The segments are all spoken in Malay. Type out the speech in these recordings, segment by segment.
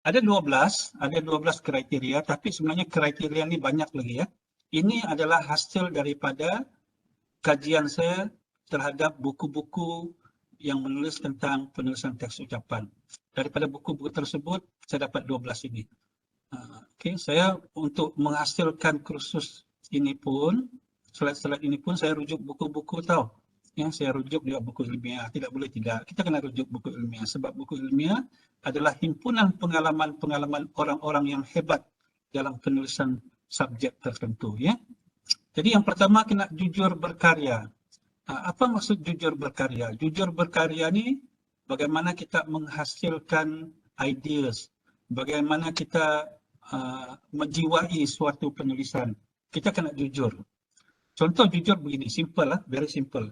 ada 12 kriteria, tapi sebenarnya kriteria ini banyak lagi ya. Ini adalah hasil daripada kajian saya terhadap buku-buku yang menulis tentang penulisan teks ucapan. Daripada buku-buku tersebut, saya dapat 12 ini. Okey, saya untuk menghasilkan kursus ini pun, slide-slide ini pun saya rujuk buku-buku tahu. Ya, saya rujuk juga buku ilmiah. Tidak boleh tidak. Kita kena rujuk buku ilmiah sebab buku ilmiah adalah himpunan pengalaman-pengalaman orang-orang yang hebat dalam penulisan subjek tertentu. Ya. Jadi yang pertama kena jujur berkarya. Apa maksud jujur berkarya? Jujur berkarya ni bagaimana kita menghasilkan ideas, bagaimana kita menjiwai suatu penulisan. Kita kena jujur. Contoh jujur begini, simple lah, very simple.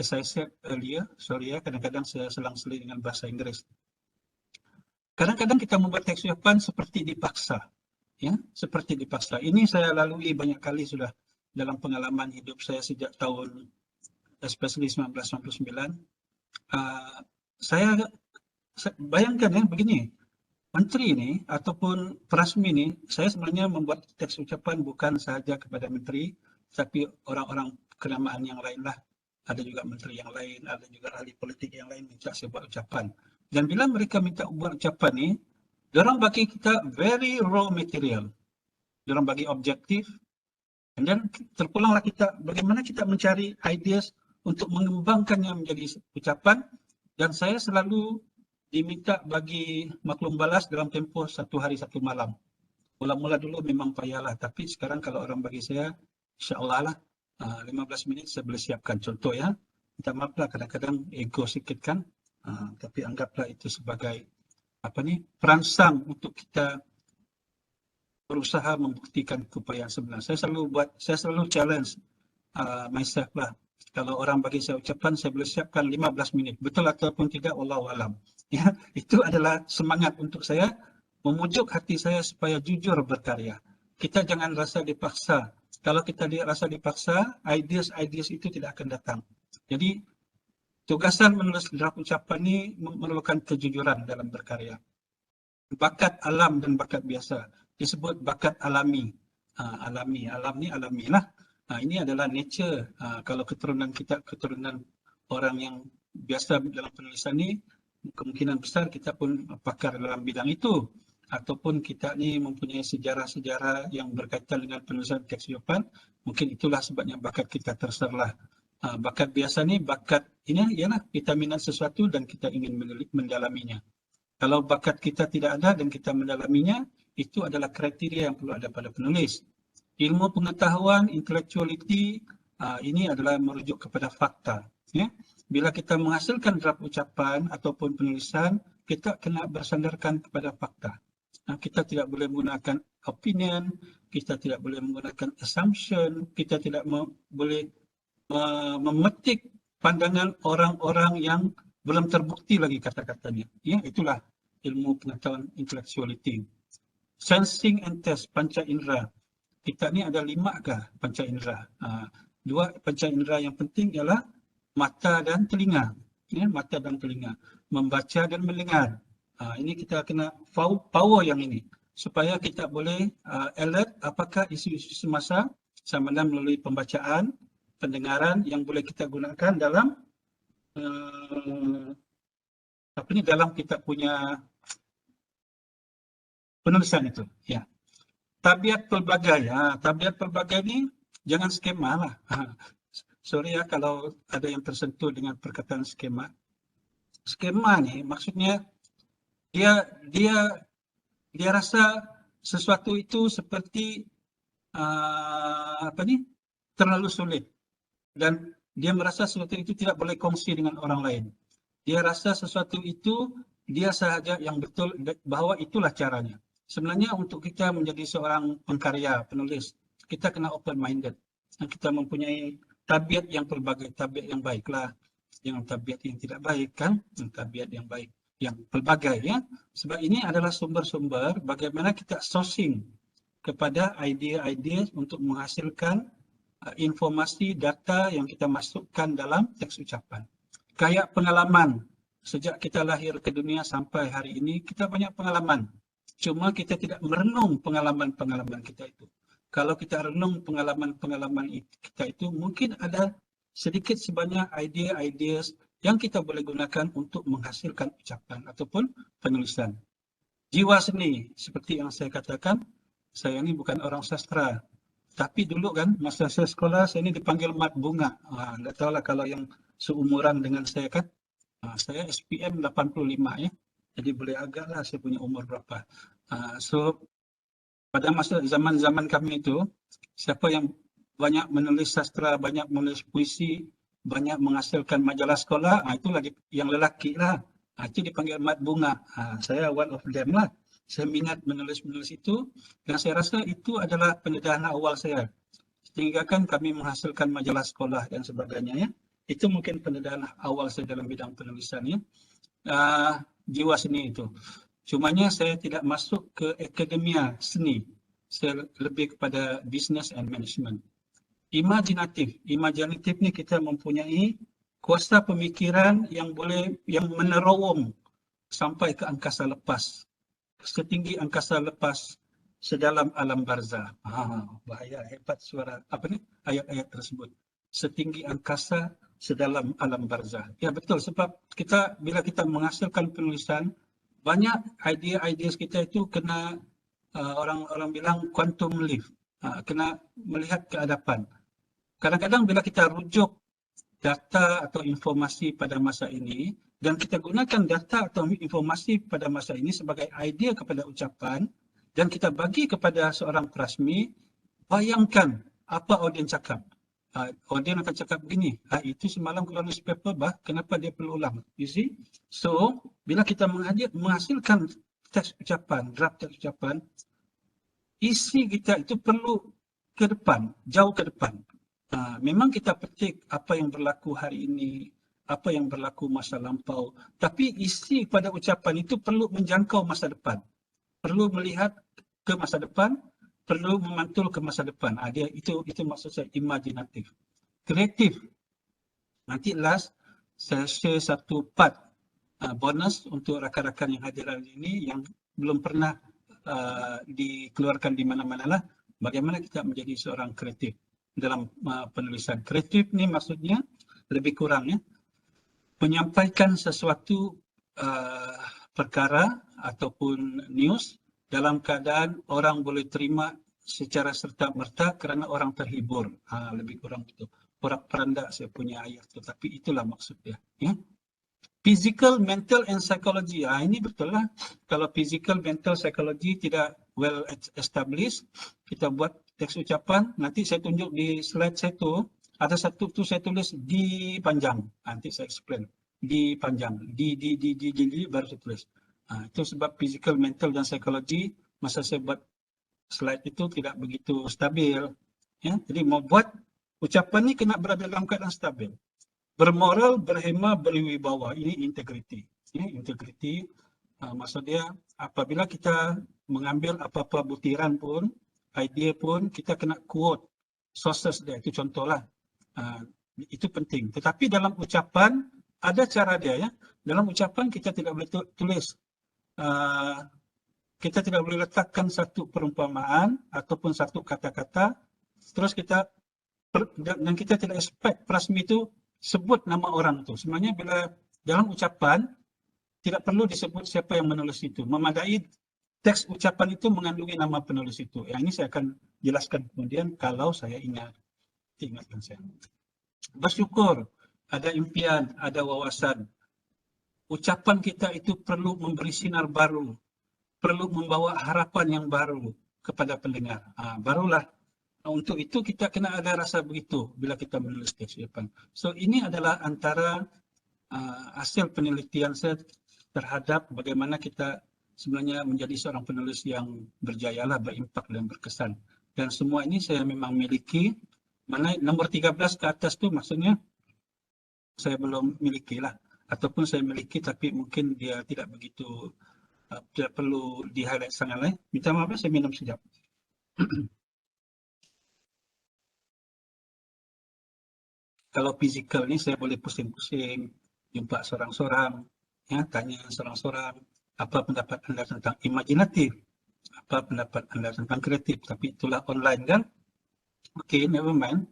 As I said earlier, sorry ya, kadang-kadang saya selang-seling dengan bahasa Inggeris. Kadang-kadang kita membuat teks ucapan seperti dipaksa. Ya, seperti dipaksa. Ini saya lalui banyak kali sudah dalam pengalaman hidup saya sejak tahun especially 1999. Saya bayangkan ya begini, menteri ini ataupun Prasmi ini, saya sebenarnya membuat teks ucapan bukan sahaja kepada menteri, tapi orang-orang kenamaan yang lain lah. Ada juga menteri yang lain, ada juga ahli politik yang lain minta saya buat ucapan. Dan bila mereka minta buat ucapan ni, diorang bagi kita very raw material. Diorang bagi objektif, dan terpulanglah kita bagaimana kita mencari ideas untuk mengembangkannya menjadi ucapan. Dan saya selalu diminta bagi maklum balas dalam tempoh 1 hari 1 malam. Mula-mula dulu memang payahlah, tapi sekarang kalau orang bagi saya, insya-Allah lah 15 minit saya boleh siapkan. Contoh ya, minta maaf lah kadang-kadang ego sikit kan, tapi anggaplah itu sebagai perangsang untuk kita berusaha membuktikan keupayaan sebenar. Saya selalu challenge myself lah. Kalau orang bagi saya ucapan, saya boleh siapkan 15 minit. Betul ataupun tidak, wallahu alam. Ya, itu adalah semangat untuk saya memujuk hati saya supaya jujur berkarya. Kita jangan rasa dipaksa. Kalau kita rasa dipaksa, ideas itu tidak akan datang. Jadi, tugasan menulis draft ucapan ini memerlukan kejujuran dalam berkarya. Bakat alam dan bakat biasa disebut bakat alami. Alam ni alamilah. Ini adalah nature. Kalau keturunan kita, keturunan orang yang biasa dalam penulisan ni, kemungkinan besar kita pun pakar dalam bidang itu. Ataupun kita ni mempunyai sejarah-sejarah yang berkaitan dengan penulisan teks ucapan, mungkin itulah sebabnya bakat kita terserlah. Bakat biasa ni, bakat ini ialah kita minat sesuatu dan kita ingin mendalaminya. Kalau bakat kita tidak ada dan kita mendalaminya, itu adalah kriteria yang perlu ada pada penulis. Ilmu pengetahuan, intellectuality, ini adalah merujuk kepada fakta. Ya? Bila kita menghasilkan draft ucapan ataupun penulisan, kita kena bersandarkan kepada fakta. Kita tidak boleh menggunakan opinion, kita tidak boleh menggunakan assumption, kita tidak boleh memetik pandangan orang-orang yang belum terbukti lagi kata-katanya. Ya, itulah ilmu pengetahuan intellectuality. Sensing and test, panca indera. Kita ni ada 5 kah panca indera? 2 panca indera yang penting ialah mata dan telinga. Ya, mata dan telinga. Membaca dan mendengar. Ini kita kena power yang ini. Supaya kita boleh alert apakah isu-isu semasa sama ada melalui pembacaan, pendengaran yang boleh kita gunakan dalam dalam kita punya penulisan itu. Ya. Tabiat pelbagai. Tabiat pelbagai ni jangan skema lah. Sorry ya kalau ada yang tersentuh dengan perkataan skema. Skema ni maksudnya dia rasa sesuatu itu seperti terlalu sulit dan dia merasa sesuatu itu tidak boleh kongsi dengan orang lain. Dia rasa sesuatu itu dia sahaja yang betul bahawa itulah caranya. Sebenarnya untuk kita menjadi seorang pengkarya, penulis, kita kena open minded. Kita mempunyai tabiat yang pelbagai, tabiat yang baiklah. Jangan tabiat yang tidak baik kan, tabiat yang baik yang pelbagai ya. Sebab ini adalah sumber-sumber bagaimana kita sourcing kepada idea-idea untuk menghasilkan informasi data yang kita masukkan dalam teks ucapan. Kayak pengalaman, sejak kita lahir ke dunia sampai hari ini kita banyak pengalaman. Cuma kita tidak merenung pengalaman-pengalaman kita itu. Kalau kita renung pengalaman-pengalaman kita itu, mungkin ada sedikit sebanyak idea-idea yang kita boleh gunakan untuk menghasilkan ucapan ataupun penulisan. Jiwa seni, seperti yang saya katakan, saya ini bukan orang sastra. Tapi dulu kan, masa saya sekolah, saya ini dipanggil Mat Bunga. Tak tahulah kalau yang seumuran dengan saya kan. Saya SPM 85 ya. Jadi boleh agaklah saya punya umur berapa. So, pada masa zaman-zaman kami itu, siapa yang banyak menulis sastra, banyak menulis puisi, banyak menghasilkan majalah sekolah, itu lagi yang lelaki lah. Itu dipanggil Mat Bunga. Saya one of them lah. Saya minat menulis-menulis itu, dan saya rasa itu adalah pendedahan awal saya. Sehingga kan kami menghasilkan majalah sekolah dan sebagainya ya. Itu mungkin pendedahan awal saya dalam bidang penulisan ya. Jiwa seni itu. Cumanya saya tidak masuk ke akademia seni. Saya lebih kepada business and management. Imajinatif ni kita mempunyai kuasa pemikiran yang menerowong sampai ke angkasa lepas. Setinggi angkasa lepas, sedalam alam barzah. Bahaya, hebat suara ayat-ayat tersebut. Setinggi angkasa, sedalam alam barzah. Ya betul, sebab bila kita menghasilkan penulisan, banyak idea-idea kita itu kena orang bilang quantum leap, kena melihat ke hadapan. Kadang-kadang bila kita rujuk data atau informasi pada masa ini, dan kita gunakan data atau informasi pada masa ini sebagai idea kepada ucapan, dan kita bagi kepada seorang perasmi, bayangkan apa audien cakap. Audien akan cakap begini, itu semalam keluar newspaper, kenapa dia perlu ulang? You see? So, bila kita menghasilkan teks ucapan, draft teks ucapan, isi kita itu perlu ke depan, jauh ke depan. Memang kita petik apa yang berlaku hari ini, apa yang berlaku masa lampau, tapi isi pada ucapan itu perlu menjangkau masa depan. Perlu melihat ke masa depan, perlu memantul ke masa depan. Itu maksud saya imajinatif. Kreatif. Nanti last saya share satu part bonus untuk rakan-rakan yang hadir hari ini yang belum pernah dikeluarkan di mana-mana lah. Bagaimana kita menjadi seorang kreatif dalam penulisan. Kreatif ni maksudnya lebih kurang ya, menyampaikan sesuatu perkara ataupun news dalam keadaan orang boleh terima secara serta-merta kerana orang terhibur. Lebih kurang itu. Porak-peranda saya punya ayat tu, tapi itulah maksud dia. Ya. Physical, mental and psychology. Ini betul lah. Kalau physical, mental, psychology tidak well established, kita buat teks ucapan, nanti saya tunjuk di slide saya tu, ada satu tu saya tulis di panjang. Nanti saya explain. Di panjang. Di baru saya tulis. Itu sebab physical, mental dan psychology, masa saya buat slide itu tidak begitu stabil. Ya, jadi mau buat ucapan ni kena berada dalam keadaan stabil. Bermoral, berhema, berwibawa. Ini integriti. Ya, integriti maksud dia apabila kita mengambil apa-apa butiran pun, idea pun, kita kena quote sources dia. Itu contohlah. Itu penting. Tetapi dalam ucapan, ada cara dia ya. Dalam ucapan kita tidak boleh tulis. Kita tidak boleh letakkan satu perumpamaan ataupun satu kata-kata. Terus dan kita tidak expect perasmi itu sebut nama orang itu. Sebenarnya bila dalam ucapan, tidak perlu disebut siapa yang menulis itu. Memadai teks ucapan itu mengandungi nama penulis itu. Yang ini saya akan jelaskan kemudian kalau saya ingatkan saya. Bersyukur, ada impian, ada wawasan. Ucapan kita itu perlu memberi sinar baru, perlu membawa harapan yang baru kepada pendengar. Barulah untuk itu kita kena ada rasa begitu bila kita menulis teks ucapan. So ini adalah antara hasil penelitian saya terhadap bagaimana kita sebenarnya menjadi seorang penulis yang berjayalah, berimpak dan berkesan. Dan semua ini saya memang miliki. Mana nombor 13 ke atas tu maksudnya saya belum miliki lah. Ataupun saya miliki tapi mungkin dia tidak begitu, tidak perlu di-highlight sangat lah. Minta maaf, saya minum sekejap. Kalau fizikal ni saya boleh pusing-pusing, jumpa seorang-seorang, ya, tanya seorang-seorang, apa pendapat anda tentang imajinatif? apa pendapat anda tentang kreatif, tapi itulah online kan. Okay, never mind.